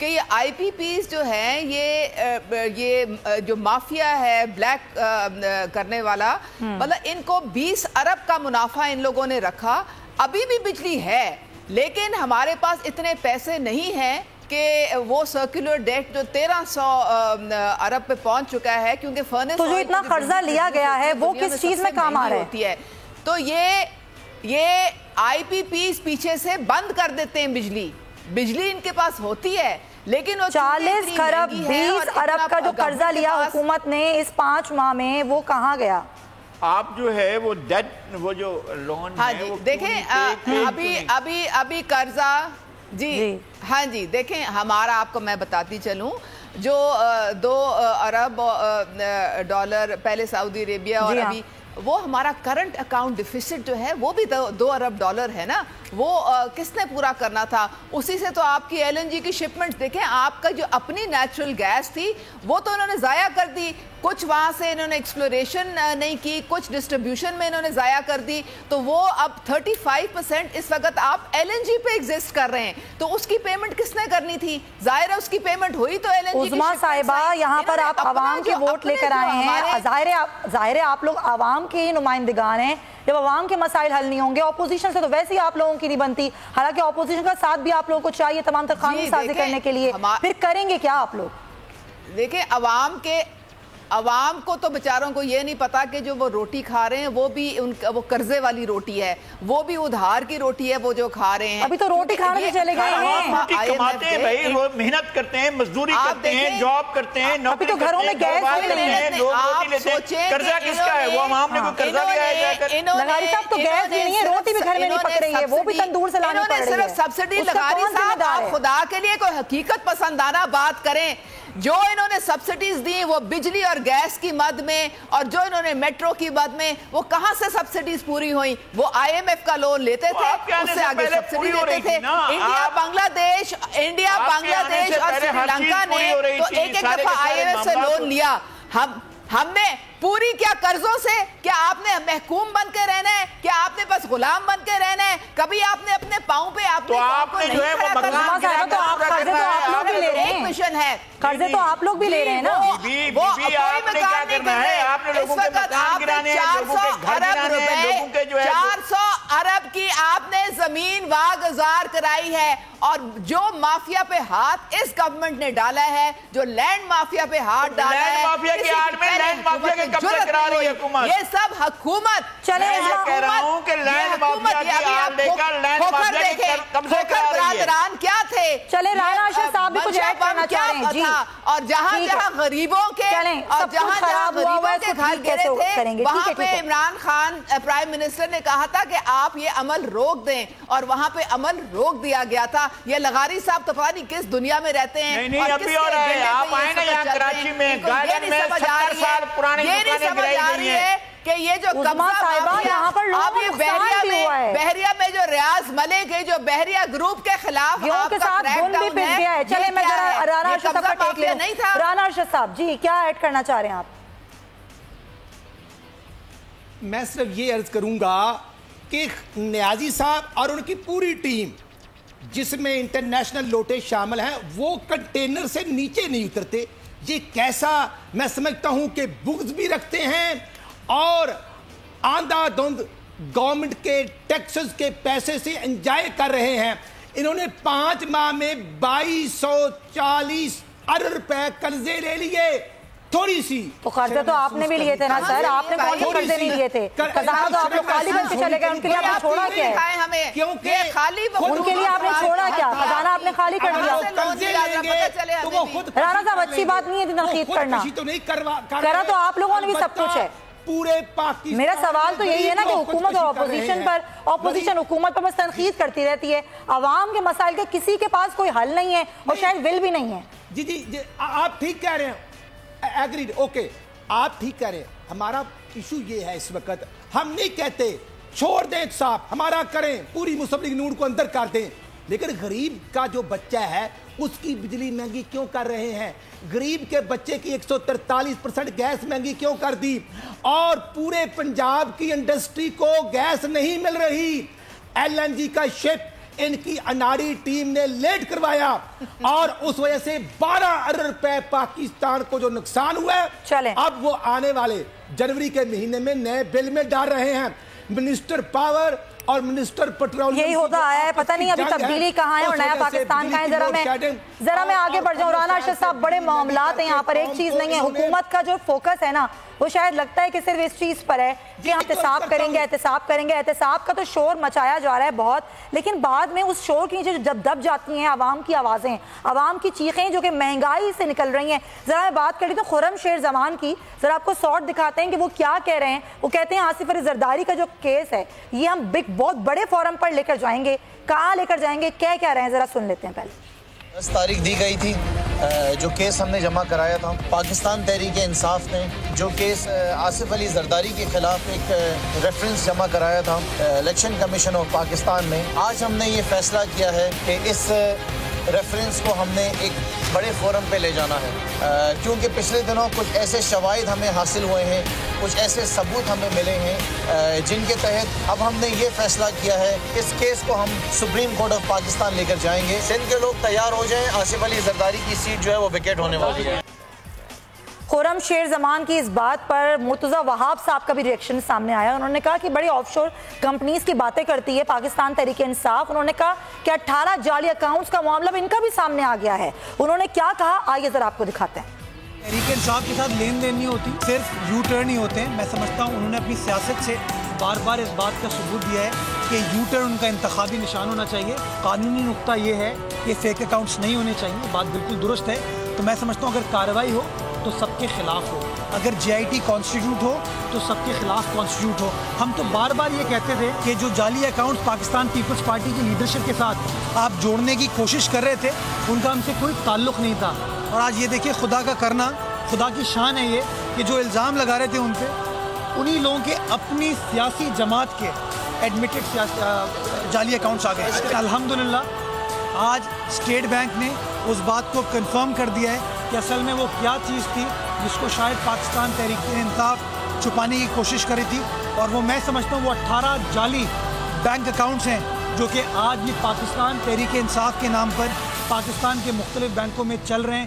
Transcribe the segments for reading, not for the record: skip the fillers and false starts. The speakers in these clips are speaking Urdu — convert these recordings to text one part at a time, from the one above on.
کہ یہ IPPs جو ہیں یہ جو مافیا ہے بلیک کرنے والا مطلب ان کو 20 ارب کا منافع ان لوگوں نے رکھا. ابھی بھی بجلی ہے لیکن ہمارے پاس اتنے پیسے نہیں ہیں کہ وہ سرکولر ڈیٹ جو 1300 ارب پہ پہنچ چکا ہے کیونکہ فرنس تو جو اتنا قرضہ لیا گیا ہے وہ کس چیز میں کام آ رہا ہے؟ تو یہ IPPs پیچھے سے بند کر دیتے ہیں بجلی ان کے پاس ہوتی ہے لیکن 40 ارب 20 ارب کا جو قرضہ لیا حکومت نے اس 5 ماہ میں وہ کہاں گیا؟ آپ جو ہے وہ جو لون ہاں جی دیکھیں ابھی قرضہ جی ہاں جی دیکھیں ہمارا آپ کو میں بتاتی چلوں جو 2 ارب ڈالر پہلے سعودی عربیہ اور ابھی وہ ہمارا کرنٹ اکاؤنٹ ڈیفیسٹ جو ہے وہ بھی 2 ارب ڈالر ہے نا وہ کس نے پورا کرنا تھا اسی سے تو آپ کی LNG کی شپمنٹ دیکھیں آپ کا جو اپنی نیچرل گیس تھی وہ تو انہوں نے ضائع کر دی کچھ وہاں سے انہوں نے ایکسپلوریشن نہیں کی کچھ ڈسٹریبیوشن میں انہوں نے ضائع کر دی تو وہ اب 35% اس وقت آپ LNG پہ ایگزسٹ کر رہے ہیں تو اس کی پیمنٹ کس نے کرنی تھی ظاہر ہے اس کی پیمنٹ ہوئی تو LNG عظمیٰ صاحبہ یہاں پر آپ عوام کے ووٹ لے کر آئے ہیں ظاہر ہے آپ لوگ عوام کے نمائندگان ہیں جب عوام کے مسائل حل نہیں ہوں گے اپوزیشن سے تو ویسے ہی آپ لوگوں کی نہیں بنتی حالانکہ اپوزیشن کا ساتھ بھی آپ لوگوں کو چاہیے تمام تر قانون سازی کرنے کے لیے پھر کریں گے کیا آپ لوگ؟ دیکھیں عوام کو تو بیچاروں کو یہ نہیں پتا کہ جو وہ روٹی کھا رہے ہیں وہ بھی وہ قرضے والی روٹی ہے وہ بھی ادھار کی روٹی ہے وہ جو کھا رہے ہیں ابھی تو روٹی کھانے سے چلے گئے ہیں روٹی کماتے ہیں بھائی محنت کرتے ہیں مزدوری کرتے ہیں جاب کرتے ہیں ابھی تو گھروں میں گیس نہیں ہے لوگ روٹی لیتے ہیں قرضہ کس کا ہے وہ عوام نے کوئی قرضہ لیا ہے جا کر لغاری صاحب تو گیس بھی نہیں ہے روٹی بھی گھر میں نہیں پک رہی ہے وہ بھی تندور سے لانی پڑ رہی ہے صرف سبسڈی لغاری صاحب آپ خدا کے لیے کوئی حقیقت پسندانہ بات کریں جو انہوں نے سبسڈیز دی وہ بجلی اور گیس کی مد میں اور جو انہوں نے میٹرو کی مد میں وہ کہاں سے سبسڈیز پوری ہوئیں وہ IMF کا لون لیتے تھے اس سے آگے سبسڈی دیتے تھے انڈیا بنگلہ دیش اور سری لنکا نے تو ایک دفعہ IMF سے لون لیا ہم نے پوری کیا قرضوں سے کیا آپ نے محکوم بن کے رہنا ہے کیا آپ نے بس غلام بن کے رہنا ہے کبھی آپ نے اپنے پاؤں پہ آپ نے جو ہے وہ مقام قرضے تو آپ لوگ بھی لے رہے ہیں مشن ہے قرضے تو آپ لوگ بھی لے رہے ہیں نا وہ آپ نے کیا کرنا ہے اس وقت آپ نے 400 ارب روپے 400 ارب کی آپ نے زمین واگزار کرائی ہے اور جو مافیا پہ ہاتھ اس گورنمنٹ نے ڈالا ہے جو لینڈ مافیا پہ ہاتھ ڈالا ہے لینڈ مافیا کی آڑ میں لینڈ مافیا کے قبضے کرا رہی ہے حکومت یہ سب حکومت چلے میں کہہ رہا ہوں کہ لینڈ مافیا کی آڑ لے کر لینڈ مافیا کے قبضے کرا رہی ہے برادران کیا تھے چلے رانا اشرف صاحب بھی کچھ ایڈ کرنا چاہ رہے ہیں جی اور جہاں غریبوں کے اور جہاں غریبوں کے گھر گرے تھے وہاں پہ عمران خان پرائم منسٹر نے کہا تھا کہ آپ یہ عمل روک دیں اور وہاں پہ عمل روک دیا گیا تھا یہ لغاری صاحب تو پتہ نہیں کس دنیا میں رہتے ہیں نہیں ابھی اور ہے آپ آئیں نا یہاں کراچی میں گارڈن میں 70 سال پرانی دکانیں گرائی گئی ہیں کہ یہ جو بحریہ میں جو ریاض ملک ہے جو بحریہ گروپ کے خلاف کے ساتھ گن بھی پس گیا ہے چلے میں ذرا رانا اشرف صاحب کا ٹیک لے لوں رانا اشرف صاحب جی کیا ایڈ کرنا چاہ رہے ہیں آپ میں صرف یہ عرض کروں گا کہ نیازی صاحب اور ان کی پوری ٹیم جس میں انٹرنیشنل لوٹے شامل ہیں وہ کنٹینر سے نیچے نہیں اترتے یہ کیسا میں سمجھتا ہوں کہ بغض بھی رکھتے ہیں اور آندھا دھند گورنمنٹ کے ٹیکسز کے پیسے سے انجوائے کر رہے ہیں انہوں نے 5 ماہ میں 2240 ارب روپے قرضے لے لیے تھوڑی سی تو قرضے تو آپ نے بھی لیے تھے نا سر آپ نے کون سے قرضے نہیں لیے تھے خزانہ تو آپ لوگ خالی بن کے چلے گئے ان کے لیے آپ نے چھوڑا کیا ہے کیونکہ ان کے لیے آپ نے چھوڑا کیا خزانہ آپ نے خالی کر دیا رانا صاحب اچھی بات نہیں ہے تنقید کرنا کرا تو آپ لوگوں نے بھی سب کچھ ہے پورے پاکستان میرا سوال تو یہی ہے نا کہ حکومت اور اپوزیشن حکومت پر بس تنقید کرتی رہتی ہے عوام کے مسائل کے کسی کے پاس کوئی حل نہیں ہے اور شاید ول بھی نہیں ہے جی آپ ٹھیک کہہ رہے ہیں ایگریڈ اوکے آپ ٹھیک کہہ رہے ہیں ہمارا ایشو یہ ہے اس وقت ہم نہیں کہتے چھوڑ دیں صاحب ہمارا کریں پوری مسلم لیگ نون کو اندر کر دیں لیکن غریب کا جو بچہ ہے اس کی بجلی مہنگی کیوں کر رہے ہیں غریب کے بچے کی 143% گیس مہنگی کیوں کر دی اور پورے پنجاب کی انڈسٹری کو گیس نہیں مل رہی LNG کا شپ ان کی اناڑی ٹیم نے لیٹ کروایا اور اس وجہ سے 12 ارب روپے پاکستان کو جو نقصان ہوا ہے اب وہ آنے والے جنوری کے مہینے میں نئے بل میں ڈال رہے ہیں. منسٹر پاور اور منسٹر پیٹرول یہی ہوتا ہے. پتہ نہیں ابھی تبدیلی کہاں ہے اور نیا پاکستان کہاں ہے. ذرا میں آگے بڑھ جاؤں. رانا ارشد صاحب بڑے معاملات ہیں یہاں پر, ایک چیز نہیں ہے. حکومت کا جو فوکس ہے نا وہ شاید لگتا ہے کہ صرف اس چیز پر ہے کہ ہم احتساب کریں گے احتساب کریں گے. احتساب کا تو شور مچایا جا رہا ہے بہت, لیکن بعد میں اس شور کے نیچے جب دب جاتی ہیں عوام کی آوازیں, عوام کی چیخیں جو کہ مہنگائی سے نکل رہی ہیں. ذرا میں بات کر رہی تو خرم شیر زمان کی, ذرا آپ کو سارٹ دکھاتے ہیں کہ وہ کیا کہہ رہے ہیں. وہ کہتے ہیں آصف علی زرداری کا جو کیس ہے یہ ہم بہت بڑے فورم پر لے کر جائیں گے. کہاں لے کر جائیں گے, کیا رہے ہیں, ذرا سن لیتے ہیں. پہلے 10 تاریخ دی گئی تھی جو کیس ہم نے جمع کرایا تھا. پاکستان تحریک انصاف نے جو کیس آصف علی زرداری کے خلاف ایک ریفرنس جمع کرایا تھا الیکشن کمیشن آف پاکستان میں, آج ہم نے یہ فیصلہ کیا ہے کہ اس ریفرنس کو ہم نے ایک بڑے فورم پہ لے جانا ہے, کیونکہ پچھلے دنوں کچھ ایسے شواہد ہمیں حاصل ہوئے ہیں, کچھ ایسے ثبوت ہمیں ملے ہیں جن کے تحت اب ہم نے یہ فیصلہ کیا ہے اس کیس کو ہم سپریم کورٹ آف پاکستان لے کر جائیں گے. سندھ کے لوگ تیار ہو جائیں, آصف علی زرداری کی سیٹ جو ہے وہ ویکیٹ ہونے والی ہے. خرم شیر زمان کی اس بات پر مرتضی وہاب صاحب کا بھی ریئیکشن سامنے آیا. انہوں نے کہا کہ بڑی آف شور کمپنیز کی باتیں کرتی ہے پاکستان تحریک انصاف. انہوں نے کہا کہ 18 جعلی اکاؤنٹس کا معاملہ ان کا بھی سامنے آ گیا ہے. انہوں نے کیا کہا, آئیے ذرا آپ کو دکھاتے ہیں. تحریک انصاف کے ساتھ لین دین نہیں ہوتی, صرف یو ٹرن ہی ہوتے ہیں. میں سمجھتا ہوں انہوں نے اپنی سیاست سے بار بار اس بات کا ثبوت دیا ہے کہ یو ٹرن ان کا انتخابی نشان ہونا چاہیے. قانونی نقطہ یہ ہے کہ فیک اکاؤنٹس نہیں ہونے چاہیے, بات بالکل درست ہے. تو میں سمجھتا ہوں اگر کارروائی ہو تو سب کے خلاف ہو, اگر جے آئی ٹی کانسٹیٹیوٹ ہو تو سب کے خلاف کانسٹیٹیوٹ ہو. ہم تو بار بار یہ کہتے تھے کہ جو جعلی اکاؤنٹس پاکستان پیپلز پارٹی کی لیڈرشپ کے ساتھ آپ جوڑنے کی کوشش کر رہے تھے ان کا ہم سے کوئی تعلق نہیں تھا. اور آج یہ دیکھیں خدا کا کرنا, خدا کی شان ہے یہ کہ جو الزام لگا رہے تھے ان پہ, انہی لوگوں کے اپنی سیاسی جماعت کے ایڈمیٹڈ جعلی اکاؤنٹس آ گئے. الحمدللہ آج اسٹیٹ بینک نے اس بات کو کنفرم کر دیا ہے کہ اصل میں وہ کیا چیز تھی جس کو شاید پاکستان تحریک انصاف چھپانے کی کوشش کری تھی. اور وہ میں سمجھتا ہوں وہ 18 جعلی بینک اکاؤنٹس ہیں جو کہ آج یہ پاکستان تحریک انصاف کے نام پر پاکستان کے مختلف بینکوں میں چل رہے ہیں.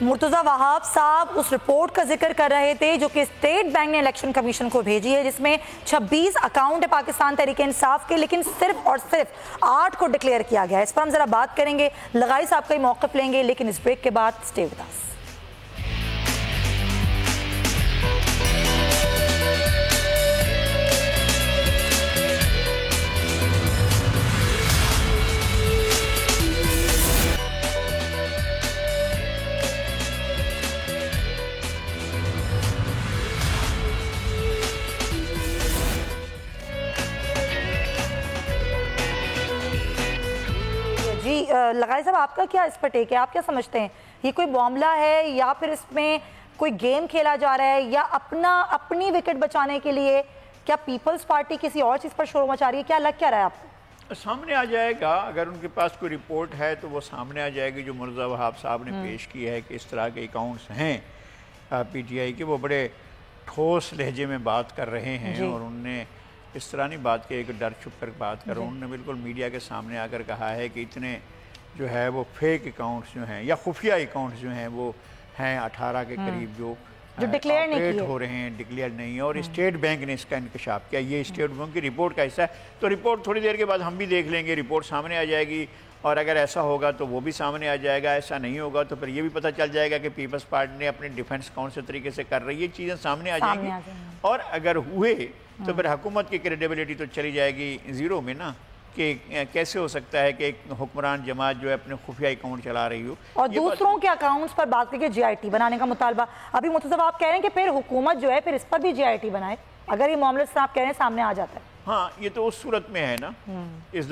مرتضی وہاب صاحب اس رپورٹ کا ذکر کر رہے تھے جو کہ اسٹیٹ بینک نے الیکشن کمیشن کو بھیجی ہے, جس میں 26 اکاؤنٹ ہے پاکستان تحریک انصاف کے, لیکن صرف اور صرف 8 کو ڈکلیئر کیا گیا ہے. اس پر ہم ذرا بات کریں گے, لغائی صاحب کا ہی موقف لیں گے, لیکن اس بریک کے بعد اسٹے ود اس. لغائی صاحب آپ کا کیا اس پر ٹیک ہے, آپ کیا سمجھتے ہیں, یہ کوئی معاملہ ہے یا پھر اس میں کوئی گیم کھیلا جا رہا ہے یا اپنی وکٹ بچانے کے لیے کیا پیپلز پارٹی کسی اور چیز پر شور مچا رہی ہے, کیا لگ کیا رہا ہے آپ کو؟ سامنے آ جائے گا, اگر ان کے پاس کوئی رپورٹ ہے تو وہ سامنے آ جائے گی جو مرتضی وہاب صاحب نے پیش کی ہے کہ اس طرح کے اکاؤنٹس ہیں پی ٹی آئی کے. وہ بڑے ٹھوس لہجے میں بات کر رہے ہیں اور انہوں نے اس طرح نہیں بات کی کہ ڈر چھپ کر بات کر, انہوں نے بالکل میڈیا کے سامنے آ کر کہا ہے کہ اتنے جو ہے وہ فیک اکاؤنٹس جو ہیں یا خفیہ اکاؤنٹس جو ہیں وہ ہیں 18 کے قریب جو ڈکلیئر نہیں ہو رہے ہیں, ڈکلیئر نہیں. اور اسٹیٹ بینک نے اس کا انکشاف کیا, یہ اسٹیٹ بینک کی رپورٹ کا حصہ ہے. تو رپورٹ تھوڑی دیر کے بعد ہم بھی دیکھ لیں گے, رپورٹ سامنے آ جائے گی اور اگر ایسا ہوگا تو وہ بھی سامنے آ جائے گا, ایسا نہیں ہوگا تو پھر یہ بھی پتہ چل جائے گا کہ پیپلز پارٹی نے اپنے ڈیفنس کون سے طریقے سے کر رہی ہے, چیزیں سامنے آ جائیں گی. اور اگر ہوئے تو پھر حکومت کی کریڈیبلٹی تو چلی جائے گی زیرو میں نا, کہ کیسے ہو سکتا ہے کہ ایک حکمران جماعت جو ہے اپنے خفیہ اکاؤنٹ چلا رہی ہو اور دوسروں کے اکاؤنٹس پر بات کر کے جے آئی ٹی بنانے کا مطالبہ. ابھی مرتضی آپ کہہ رہے ہیں کہ پھر حکومت جو ہے پھر اس پر بھی جے آئی ٹی بنائے, اگر یہ معاملہ سے آپ کہہ رہے ہیں سامنے آ جاتا ہے. ہاں یہ تو اس صورت میں ہے نا, اس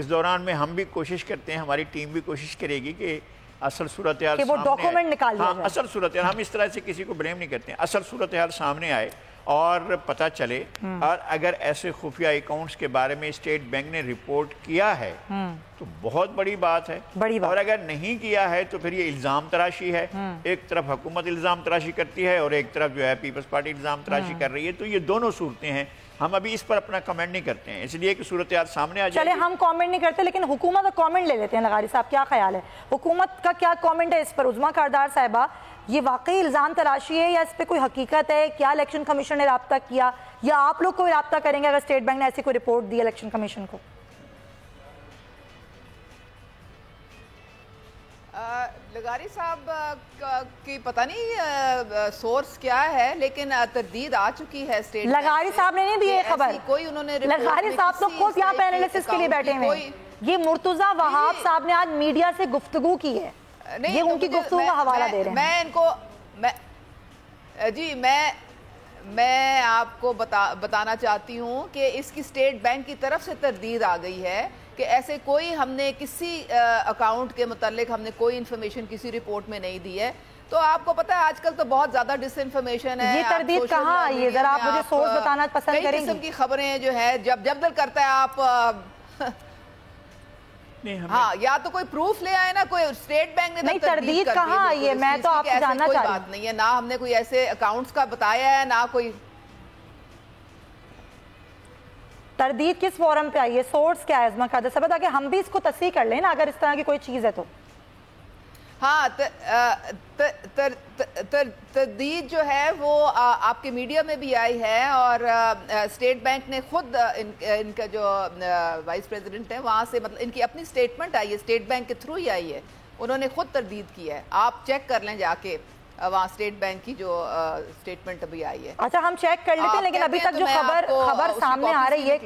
دوران میں ہم بھی کوشش کرتے ہیں, ہماری ٹیم بھی کوشش کرے گی کہ اصل صورتحال کہ وہ ڈاکومنٹ نکال لیا جائے. اصل صورتحال, ہم اس طرح سے کسی کو بلیم نہیں کرتے ہیں, اصل صورتحال سامنے آئے اور پتہ چلے. اور اگر ایسے خفیہ اکاؤنٹس کے بارے میں اسٹیٹ بینک نے رپورٹ کیا ہے تو بہت بڑی بات ہے, اور اگر نہیں کیا ہے تو پھر یہ الزام تراشی ہے. ایک طرف حکومت الزام تراشی کرتی ہے اور ایک طرف جو ہے پیپلز پارٹی الزام تراشی کر رہی ہے, تو یہ دونوں صورتیں ہیں. ہم ابھی اس پر اپنا کمنٹ نہیں کرتے ہیں، اس لیے کہ صورتحال سامنے آ جائے چلے ہم کامنٹ نہیں کرتے، لیکن حکومت کا کامنٹ لے لیتے ہیں. لغاری صاحب کیا خیال ہے، حکومت کا کیا کامنٹ ہے اس پر؟ عظمیٰ کاردار صاحبہ، یہ واقعی الزام تراشی ہے یا اس پہ کوئی حقیقت ہے؟ کیا الیکشن کمیشن نے رابطہ کیا یا آپ لوگ کوئی رابطہ کریں گے اگر اسٹیٹ بینک نے ایسی کوئی رپورٹ دی الیکشن کمیشن کو؟ لغاری صاحب کی پتہ نہیں سورس کیا ہے، لیکن تردید آ چکی ہے اسٹیٹ. لغاری صاحب نے نہیں دی یہ خبر، کوئی انہوں نے لغاری صاحب تو خود یہاں پہ انالیسس کے لیے بیٹھے ہوئے ہیں. یہ مرتضیٰ وہاب صاحب نے آج میڈیا سے گفتگو کی ہے، یہ ان کی گفتگو کا حوالہ دے رہے ہیں. میں ان کو جی میں آپ کو بتانا چاہتی ہوں کہ اس کی اسٹیٹ بینک کی طرف سے تردید آ گئی ہے کہ ایسے کوئی ہم نے کسی اکاؤنٹ کے متعلق ہم نے کوئی انفارمیشن کسی رپورٹ میں نہیں دی ہے. تو آپ کو پتہ ہے آج کل تو بہت زیادہ ڈس انفارمیشن ہے. یہ تردید کہاں آئی ہے؟ ذرا آپ مجھے سورس بتانا پسند کریں گے؟ کئی قسم کی خبریں جو ہے جب دل کرتا ہے آپ ہاں یا تو کوئی پروف لے آئے نا، کوئی اسٹیٹ بینک نے نہیں تردید کہاں آئی ہے؟ میں تو آپ سے جاننا چاہ رہی ہوں. کوئی بات نہیں ہے، نہ ہم نے کوئی ایسے اکاؤنٹس کا بتایا ہے، نہ کوئی تردید کس فورم پہ آئی ہے، سورس کیا ہے عظمیٰ کاردار صاحب، تاکہ ہم بھی اس کو تصحیح کر لیں نا اگر اس طرح کی کوئی چیز ہے تو. ہاں تردید جو ہے وہ آپ کے میڈیا میں بھی آئی ہے، اور اسٹیٹ بینک نے خود ان کا جو وائس پریزیڈنٹ ہے وہاں سے مطلب ان کی اپنی سٹیٹمنٹ آئی ہے، اسٹیٹ بینک کے تھرو ہی آئی ہے، انہوں نے خود تردید کی ہے. آپ چیک کر لیں جا کے وہاں اسٹیٹ بینک کی جو سٹیٹمنٹ ابھی آئی ہے. اچھا ہم چیک کر لیتے ہیں، لیکن ابھی تک جو خبر سامنے آ رہی ہے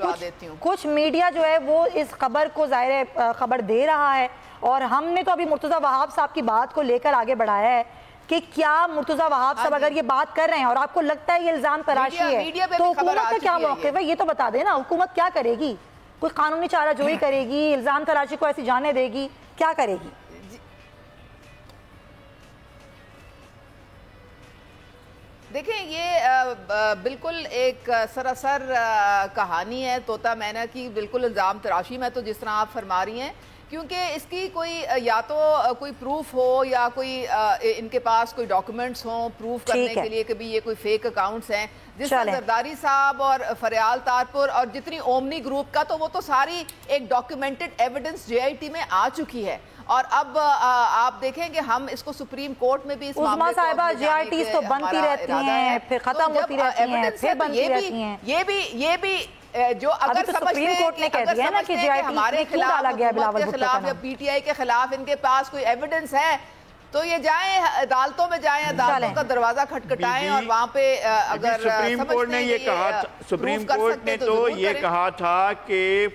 کچھ میڈیا جو ہے وہ اس خبر کو ظاہر خبر دے رہا ہے، اور ہم نے تو ابھی مرتضیٰ وہاب صاحب کی بات کو لے کر آگے بڑھایا ہے کہ کیا مرتضیٰ وہاب صاحب اگر یہ بات کر رہے ہیں اور آپ کو لگتا ہے یہ الزام تراشی ہے تو حکومت کا کیا موقف ہے؟ یہ تو بتا دیں نا، حکومت کیا کرے گی؟ کوئی قانونی چارہ جوئی کرے گی؟ الزام تراشی کو ایسی جانے دے گی؟ کیا کرے گی؟ دیکھیں یہ بالکل ایک سراسر کہانی ہے طوطا مینا کی، بالکل الزام تراشی میں تو جس طرح آپ فرما رہی ہیں، کیونکہ اس کی کوئی یا تو کوئی پروف ہو یا کوئی ان کے پاس کوئی ڈاکومنٹس ہوں پروف کرنے کے لیے کہ بھی یہ کوئی فیک اکاؤنٹس ہیں. جس طرح زرداری صاحب اور فریال تارپور اور جتنی اومنی گروپ کا، تو وہ تو ساری ایک documented evidence J I T میں آ چکی ہے. اور اب آپ دیکھیں کہ ہم اس کو سپریم کورٹ میں بھی اس معاملے کو صاحبہ جے آئی ٹیز تو بنتی رہتی ہیں، پھر ختم ہوتی رہتی ہیں، پھر بنتی رہتی ہیں. یہ بھی جو اگر سمجھتے ہیں کہ ہمارے خلاف حکومت کے خلاف یا پی ٹی آئی کے خلاف ان کے پاس کوئی ایویڈنس ہے تو یہ جائیں عدالتوں میں، جائیں عدالتوں کا دروازہ کھٹکھٹائیں اور وہاں پہ اگر سپریم کورٹ نے یہ کہا تھا، سپریم کورٹ نے تو یہ کہا تھا کہ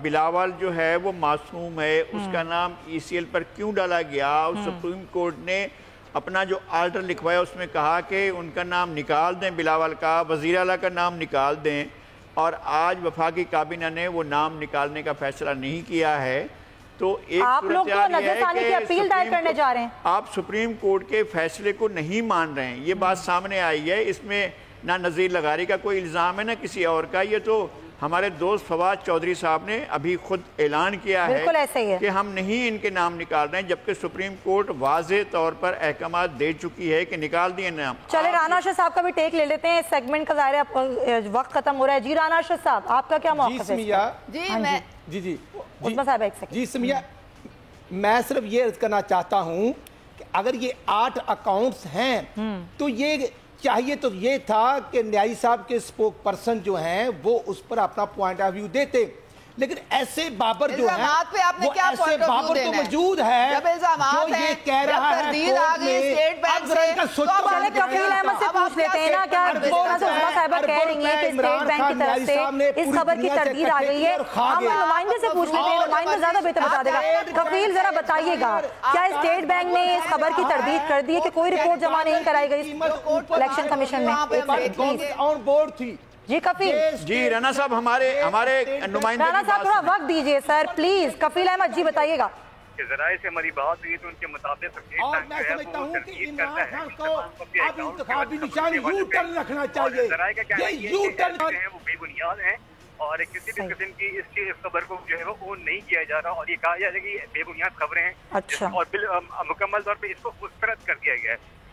بلاول جو ہے وہ معصوم ہے، اس کا نام ای سی ایل پر کیوں ڈالا گیا. سپریم کورٹ نے اپنا جو آرڈر لکھوایا اس میں کہا کہ ان کا نام نکال دیں، بلاول کا، وزیر اعلیٰ کا نام نکال دیں، اور آج وفاقی کابینہ نے وہ نام نکالنے کا فیصلہ نہیں کیا ہے. تو ایک آپ لوگ تو نظر ثانی کی اپیل دائر کرنے جا رہے ہیں، آپ سپریم کورٹ کے فیصلے کو نہیں مان رہے ہیں. یہ بات سامنے آئی ہے، اس میں نہ نذیر لغاری کا کوئی الزام ہے نہ کسی اور کا. یہ تو ہمارے دوست فواد چودھری صاحب نے ابھی خود اعلان کیا ہے کہ ہم نہیں ان کے نام نکال رہے ہیں، جبکہ سپریم کورٹ واضح طور پر احکامات دے چکی ہے کہ نکال دیے نام. چلے رانا شاہ صاحب کا بھی ٹیک لے لیتے ہیں، اس سیگمنٹ کا ظاہر وقت ختم ہو رہا ہے. جی رانا شاہ صاحب آپ کا کیا موقف ہے؟ جی سمیہ، میں صرف یہ عرض کرنا چاہتا ہوں کہ اگر یہ 8 اکاؤنٹس ہیں تو یہ چاہیے تو یہ تھا کہ نیائی صاحب کے سپوک پرسن جو ہیں وہ اس پر اپنا پوائنٹ آف ویو دیتے، لیکن ایسے بابر جو ہیں وہ ایسے بابر تو موجود ہے جو یہ کہہ رہا ہے کورٹ میں. اب ذرا ان کا سوچو، چلے کفیل احمد سے پوچھ لیتے ہیں نا، کیا عظمیٰ صاحبہ کہہ رہی ہیں کہ اسٹیٹ بینک کی طرف سے اس خبر کی تردید آ گئی ہے. ہم نمائندے سے پوچھ لیتے ہیں، نمائندہ زیادہ بہتر بتا دے گا. کفیل ذرا بتائیے گا کیا اسٹیٹ بینک نے اس خبر کی تردید کر دی ہے کہ کوئی رپورٹ جمع نہیں کرائی گئی الیکشن کمیشن میں؟ آن بورڈ تھی. جی کفیل. جی رانا صاحب ہمارے نمائندے، رانا صاحب تھوڑا وقت دیجئے سر پلیز. کفیل احمد جی بتائیے گا. کہ ذرائع سے ہماری بات ہوئی تو ان کے مطابق اور میں سمجھتا ہوں کہ عمران خان کو اب انتخابی نشان یو ٹرن رکھنا چاہیے. ذرائع کا کہنا یہ یہ یو ٹرن ہے وہ بے بنیاد ہیں اور کسی بھی قسم کی اس کی خبر کو جو ہے وہ اون نہیں کیا جا رہا اور یہ کہا جا رہا ہے کہ بے بنیاد خبریں ہیں. اچھا. اور مکمل طور پہ اس کو مسترد کر دیا گیا ہے.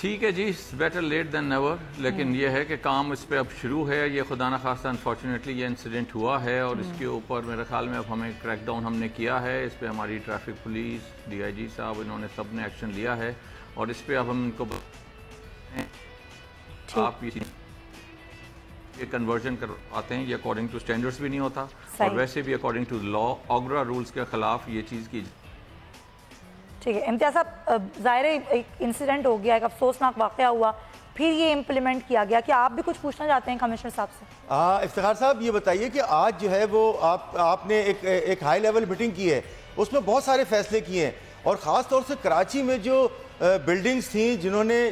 ٹھیک ہے جی، بیٹر لیٹ دین نیور، لیکن یہ ہے کہ کام اس پہ اب شروع ہے. یہ خدا نخواستہ انفارچونیٹلی یہ انسیڈنٹ ہوا ہے اور اس کے اوپر میرے خیال میں اب ہمیں کریک ڈاؤن ہم نے کیا ہے. اس پہ ہماری ٹریفک پولیس، ڈی آئی جی صاحب، انہوں نے سب نے ایکشن لیا ہے اور اس پہ اب ہم ان کو آپ یہ کنورژن کرواتے ہیں. یہ اکارڈنگ ٹو اسٹینڈرڈس بھی نہیں ہوتا اور ویسے بھی according to law Agra rules کے خلاف یہ چیز کی. ٹھیک ہے امتیاز صاحب، ظاہر ایک انسیڈنٹ ہو گیا، ایک افسوسناک واقعہ ہوا، پھر یہ امپلیمنٹ کیا گیا. کیا آپ بھی کچھ پوچھنا چاہتے ہیں کمشنر صاحب سے؟ افتخار صاحب یہ بتائیے کہ آج جو ہے وہ آپ نے ایک ہائی لیول میٹنگ کی ہے، اس میں بہت سارے فیصلے کیے ہیں اور خاص طور سے کراچی میں جو بلڈنگز تھیں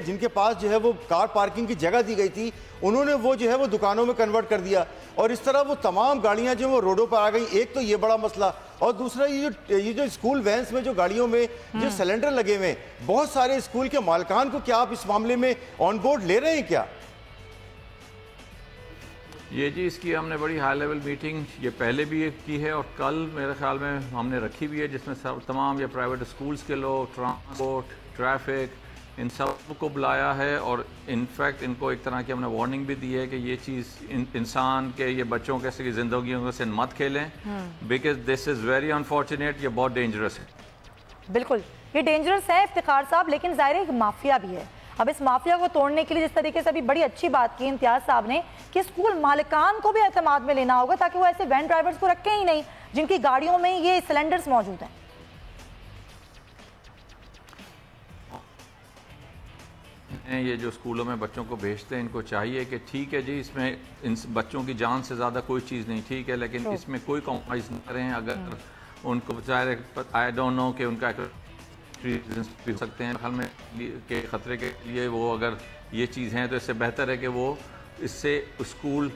جن کے پاس جو ہے وہ کار پارکنگ کی جگہ دی گئی تھی، انہوں نے وہ جو ہے وہ دکانوں میں کنورٹ کر دیا اور اس طرح وہ تمام گاڑیاں جو وہ روڈوں پر آ گئیں. ایک تو یہ بڑا مسئلہ، اور دوسرا یہ جو اسکول وینس میں جو گاڑیوں میں جو سلنڈر لگے ہوئے ہیں، بہت سارے اسکول کے مالکان کو کیا آپ اس معاملے میں آن بورڈ لے رہے ہیں کیا؟ یہ جی اس کی ہم نے بڑی ہائی لیول میٹنگ یہ پہلے بھی کی ہے اور کل میرے خیال میں ہم نے رکھی بھی ہے، جس میں تمام یہ پرائیویٹ اسکولز کے لوگ، ٹرانسپورٹ، ٹریفک، ان سب کو بلایا ہے اور انفیکٹ ان کو ایک طرح کی ہم نے وارننگ بھی دی ہے کہ یہ چیز انسان کے، یہ بچوں کے زندگیوں سے مت کھیلیں، because this is very unfortunate. یہ بہت ڈینجرس ہے. بالکل یہ ڈینجرس ہے افتخار صاحب، لیکن ظاہر ایک مافیا بھی ہے. اب اس مافیا کو توڑنے کے لیے جس طریقے سے ابھی بڑی اچھی بات کی امتیاز صاحب نے کہ اسکول مالکان کو بھی اعتماد میں لینا ہوگا تاکہ وہ ایسے وین ڈرائیورز کو رکھیں ہی نہیں جن کی گاڑیوں میں یہ سلنڈرز موجود ہیں. یہ جو اسکولوں میں بچوں کو بھیجتے ہیں ان کو چاہیے کہ ٹھیک ہے جی اس میں ان بچوں کی جان سے زیادہ کوئی چیز نہیں، ٹھیک ہے، لیکن اس میں کوئی کمپرومائز نہ کریں. اگر ان کو ظاہر آئی ڈونٹ نو کہ ان کا ریزنس بھی ہو سکتے ہیں حال میں کے خطرے کے لیے، وہ اگر یہ چیز ہیں تو اس سے بہتر ہے کہ وہ اس سے اسکول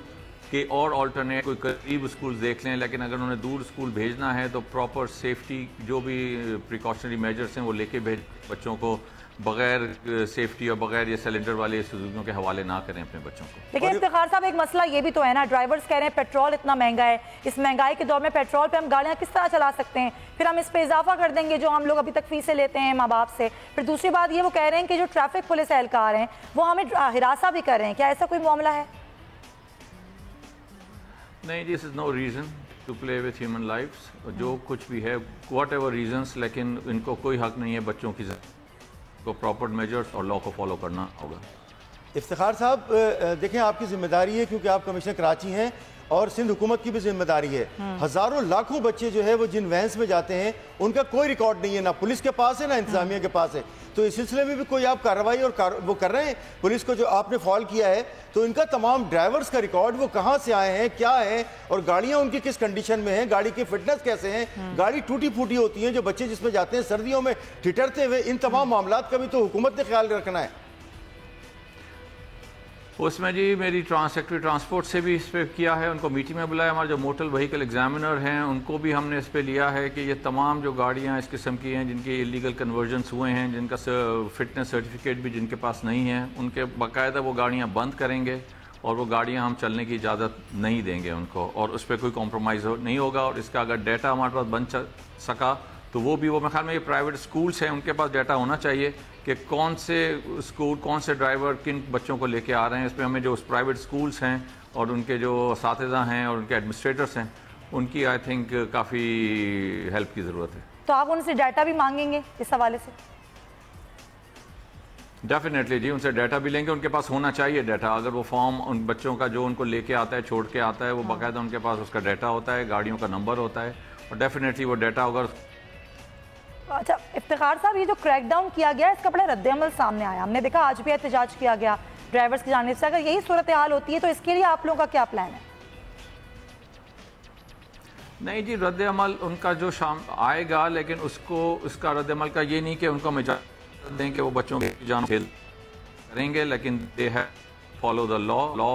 کے اور آلٹرنیٹ کوئی قریب اسکول دیکھ لیں. لیکن اگر انہوں نے دور اسکول بھیجنا ہے تو پراپر سیفٹی جو بھی پریکاشنری میجرز ہیں وہ لے کے بھیج، بچوں کو بغیر سیفٹی اور بغیر یہ سلنڈر والے سوزوکیوں کے حوالے نہ کریں اپنے بچوں کو. لیکن افتخار صاحب ایک مسئلہ یہ بھی تو ہے نا، ڈرائیورز کہہ رہے ہیں پیٹرول اتنا مہنگا ہے، اس مہنگائی کے دور میں پیٹرول پہ ہم گاڑیاں کس طرح چلا سکتے ہیں، پھر ہم اس پہ اضافہ کر دیں گے جو ہم لوگ ابھی تک فیسیں لیتے ہیں ماں باپ سے. پھر دوسری بات یہ وہ کہہ رہے ہیں کہ جو ٹریفک پولیس اہلکار ہیں وہ ہمیں ہراساں بھی کر رہے ہیں. کیا ایسا کوئی معاملہ ہے؟ نہیں، this is no reason to play with human lifes. جو کچھ بھی ہے واٹ ایور ریزنس، لیکن ان کو کوئی حق نہیں ہے بچوں کی کو پراپر میجرز اور لا کو فالو کرنا ہوگا. افتخار صاحب دیکھیں آپ کی ذمہ داری ہے کیونکہ آپ کمشنر کراچی ہیں اور سندھ حکومت کی بھی ذمہ داری ہے. ہزاروں لاکھوں بچے جو ہے وہ جن وینس میں جاتے ہیں ان کا کوئی ریکارڈ نہیں ہے، نہ پولیس کے پاس ہے نہ انتظامیہ کے پاس ہے. تو اس سلسلے میں بھی کوئی آپ کارروائی اور وہ کر رہے ہیں پولیس کو جو آپ نے فال کیا ہے تو ان کا تمام ڈرائیورز کا ریکارڈ وہ کہاں سے آئے ہیں، کیا ہے، اور گاڑیاں ان کی کس کنڈیشن میں ہیں، گاڑی کی فٹنس کیسے ہیں، گاڑی ٹوٹی پھوٹی ہوتی ہیں جو بچے جس میں جاتے ہیں سردیوں میں ٹھٹرتے ہوئے، ان تمام معاملات کا بھی تو حکومت نے خیال رکھنا ہے. اس میں جی میری سیکٹری ٹرانسپورٹ سے بھی اس پہ کیا ہے، ان کو میٹنگ میں بلایا. ہمارے جو موٹر وہیکل ایگزامینر ہیں ان کو بھی ہم نے اس پہ لیا ہے کہ یہ تمام جو گاڑیاں اس قسم کی ہیں جن کے ایلیگل کنورژنس ہوئے ہیں، جن کا فٹنس سرٹیفکیٹ بھی جن کے پاس نہیں ہے، ان کے باقاعدہ وہ گاڑیاں بند کریں گے اور وہ گاڑیاں ہم چلنے کی اجازت نہیں دیں گے ان کو، اور اس پہ کوئی کمپرومائز نہیں ہوگا. اور اس کا اگر ڈیٹا ہمارے پاس بن سکا تو وہ بھی، وہ میرے خیال میں یہ پرائیویٹ اسکولس ہیں ان کے پاس ڈیٹا ہونا چاہیے کہ کون سے اسکول، کون سے ڈرائیور کن بچوں کو لے کے آ رہے ہیں. اس پہ ہمیں جو پرائیویٹ اسکولس ہیں اور ان کے جو اساتذہ ہیں اور ان کے ایڈمنسٹریٹرس ہیں ان کی آئی تھنک کافی ہیلپ کی ضرورت ہے. تو آپ ان سے ڈیٹا بھی مانگیں گے اس حوالے سے؟ ڈیفینیٹلی جی، ان سے ڈیٹا بھی لیں گے. ان کے پاس ہونا چاہیے ڈیٹا. اگر وہ فارم ان بچوں کا جو ان کو لے کے آتا ہے، چھوڑ کے آتا ہے، وہ باقاعدہ ان کے پاس اس کا ڈیٹا ہوتا ہے، گاڑیوں کا نمبر ہوتا ہے، اور ڈیفینیٹلی وہ ڈیٹا ہوگا. اچھا افتخار صاحب، یہ جو کریک ڈاؤن کیا گیا اس کا بڑا رد عمل سامنے آیا، ہم نے دیکھا آج بھی احتجاج کیا گیا ڈرائیورز کی جانب سے. اگر یہی صورتحال ہوتی ہے تو اس کے لیے آپ لوگوں کا کیا پلان ہے؟ نہیں جی، رد عمل ان کا جو شام آئے گا، لیکن اس کا رد عمل کا یہ نہیں کہ ان کو ہم اجازت دیں کہ وہ بچوں کی جان کھیل کریں گے، لیکن دے ہیو فالو دا لا.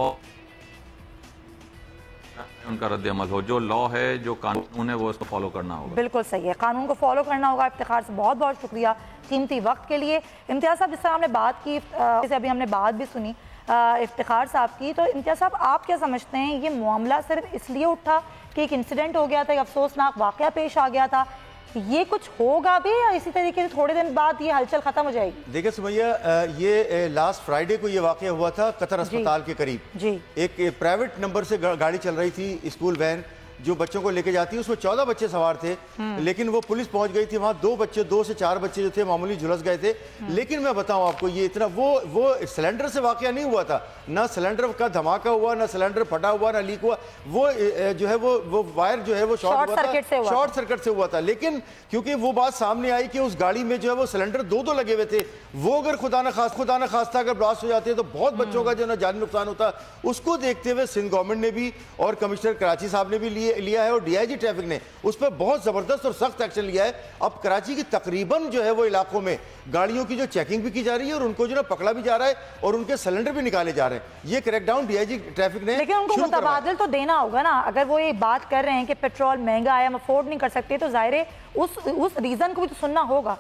ان کا رد عمل ہو، جو لا ہے، جو قانون ہے، وہ اس کو فالو کرنا ہوگا. بالکل صحیح ہے، قانون کو فالو کرنا ہوگا. افتخار سے بہت بہت شکریہ قیمتی وقت کے لیے. امتیاز صاحب، جس طرح ہم نے بات کی، ابھی ہم نے بات بھی سنی افتخار صاحب کی، تو امتیاز صاحب آپ کیا سمجھتے ہیں یہ معاملہ صرف اس لیے اٹھا کہ ایک انسیڈنٹ ہو گیا تھا، ایک افسوسناک واقعہ پیش آ گیا تھا، یہ کچھ ہوگا بھی یا اسی طریقے سے تھوڑے دن بعد یہ ہلچل ختم ہو جائے گی؟ دیکھیں سمیہ، یہ لاسٹ فرائیڈے کو یہ واقعہ ہوا تھا قطر اسپتال کے قریب. ایک پرائیویٹ نمبر سے گاڑی چل رہی تھی، اسکول وین جو بچوں کو لے کے جاتی ہے، اس میں 14 بچے سوار تھے، لیکن وہ پولیس پہنچ گئی تھی وہاں. 2 سے 4 بچے جو تھے معمولی جھلس گئے تھے. لیکن میں بتاؤں آپ کو، یہ اتنا وہ سلنڈر سے واقعہ نہیں ہوا تھا، نہ سلنڈر کا دھماکہ ہوا، نہ سلنڈر پھٹا ہوا، نہ لیک ہوا. وہ جو ہے وہ وائر جو ہے وہ شارٹ سرکٹ سے ہوا تھا. لیکن کیونکہ وہ بات سامنے آئی کہ اس گاڑی میں جو ہے وہ سلنڈر 2 لگے ہوئے تھے، وہ اگر خدا نہ خواستہ اگر بلاسٹ ہو جاتے ہیں تو بہت بچوں کا جو ہے جانی نقصان ہوتا. اس کو دیکھتے ہوئے سندھ گورنمنٹ نے بھی اور کمشنر کراچی صاحب نے بھی لیا ہے، اور ڈی آئی جی ٹریفک نے اس پہ بہت زبردست اور سخت ایکشن لیا ہے. اب کراچی کی تقریباً جو ہے وہ علاقوں میں گاڑیوں کی جو چیکنگ بھی کی جا رہی ہے اور ان کو جو ہے پکڑا بھی جا رہا ہے اور ان کے سلنڈر بھی نکالے جا رہے ہیں. یہ crackdown D I G traffic نے لیکن ان کو متبادل تو دینا ہوگا نا. اگر وہ یہ بات کر رہے ہیں کہ پیٹرول مہنگا ہے، ہم افورڈ نہیں کر سکتے، تو ظاہر ہے اس ریزن کو بھی تو سننا ہوگا.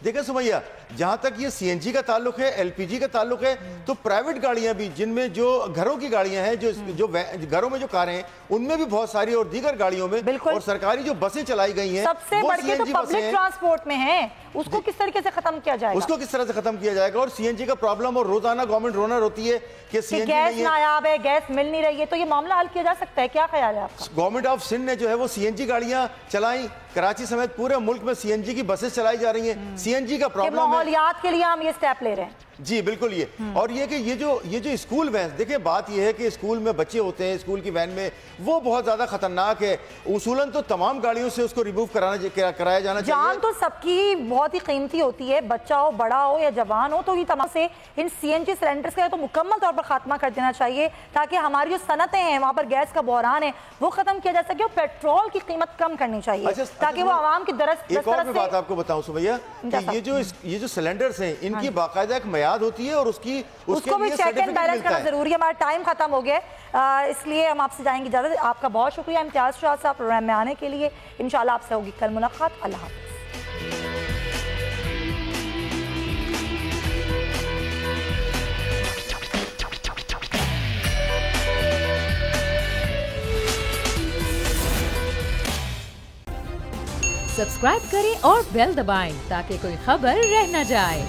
دیکھیں سمیہ، جہاں تک یہ سی این جی کا تعلق ہے، ایل پی جی کا تعلق ہے، تو پرائیویٹ گاڑیاں بھی جن میں جو گھروں کی گاڑیاں ہیں، جو گھروں میں جو کاریں ہیں، ان میں بھی بہت ساری اور دیگر گاڑیوں میں اور سرکاری جو بسیں چلائی گئی ہیں، سب سے بڑھ کے تو پبلک ٹرانسپورٹ میں ہیں. اس کو کس طریقے سے ختم کیا جائے گا؟ اس کو کس طرح سے ختم کیا جائے گا؟ اور سی این جی کا پرابلم، اور روزانہ گورنمنٹ رونر ہوتی ہے کہ سی این جی گیس نایاب ہے، گیس مل نہیں رہی ہے، تو یہ معاملہ حل کیا جا سکتا ہے. کیا خیال ہے آپ کا؟ گورنمنٹ آف سندھ نے جو ہے وہ سی این جی گاڑیاں چلائیں. کراچی سمیت پورے ملک میں سی این جی کی بسیں چلائی جا رہی ہیں. سی این جی کا پرابلم ہے، ماحولیات کے لیے ہم یہ سٹیپ لے رہے ہیں. جی بالکل. یہ اور یہ کہ یہ جو اسکول وین، دیکھیں بات یہ ہے کہ اسکول میں بچے ہوتے ہیں، اسکول کی وین میں، وہ بہت زیادہ خطرناک ہے. اصولاً تو تمام گاڑیوں سے اس کو ریموو کرایا جانا چاہیے. جان تو سب کی بہت ہی قیمتی ہوتی ہے، بچہ ہو، بڑا ہو یا جوان ہو. تو یہ تمام سے ان سی این جی سلنڈرز کا تو مکمل طور پر خاتمہ کر دینا چاہیے، تاکہ ہماری جو صنعتیں ہیں وہاں پر گیس کا بحران ہے وہ ختم کیا جا سکے، اور پیٹرول کی قیمت کم کرنی چاہیے تاکہ وہ عوام کی ایک اور میں بات آپ کو بتاؤں سمیہ، کہ یہ جو سلنڈرز ہیں، ان کی باقاعدہ ایک میعاد ہوتی ہے اور اس کو بھی چیک اینڈ بیلنس کرنا ضروری ہے. ہمارا ٹائم ختم ہو گیا ہے، اس لیے ہم آپ سے جائیں گے اجازت. آپ کا بہت شکریہ امتیاز شاہ صاحب پروگرام میں آنے کے لیے. انشاءاللہ آپ سے ہوگی کل ملاقات. اللہ حافظ. سبسکرائب کریں اور بیل دبائیں تاکہ کوئی خبر رہ نہ جائے.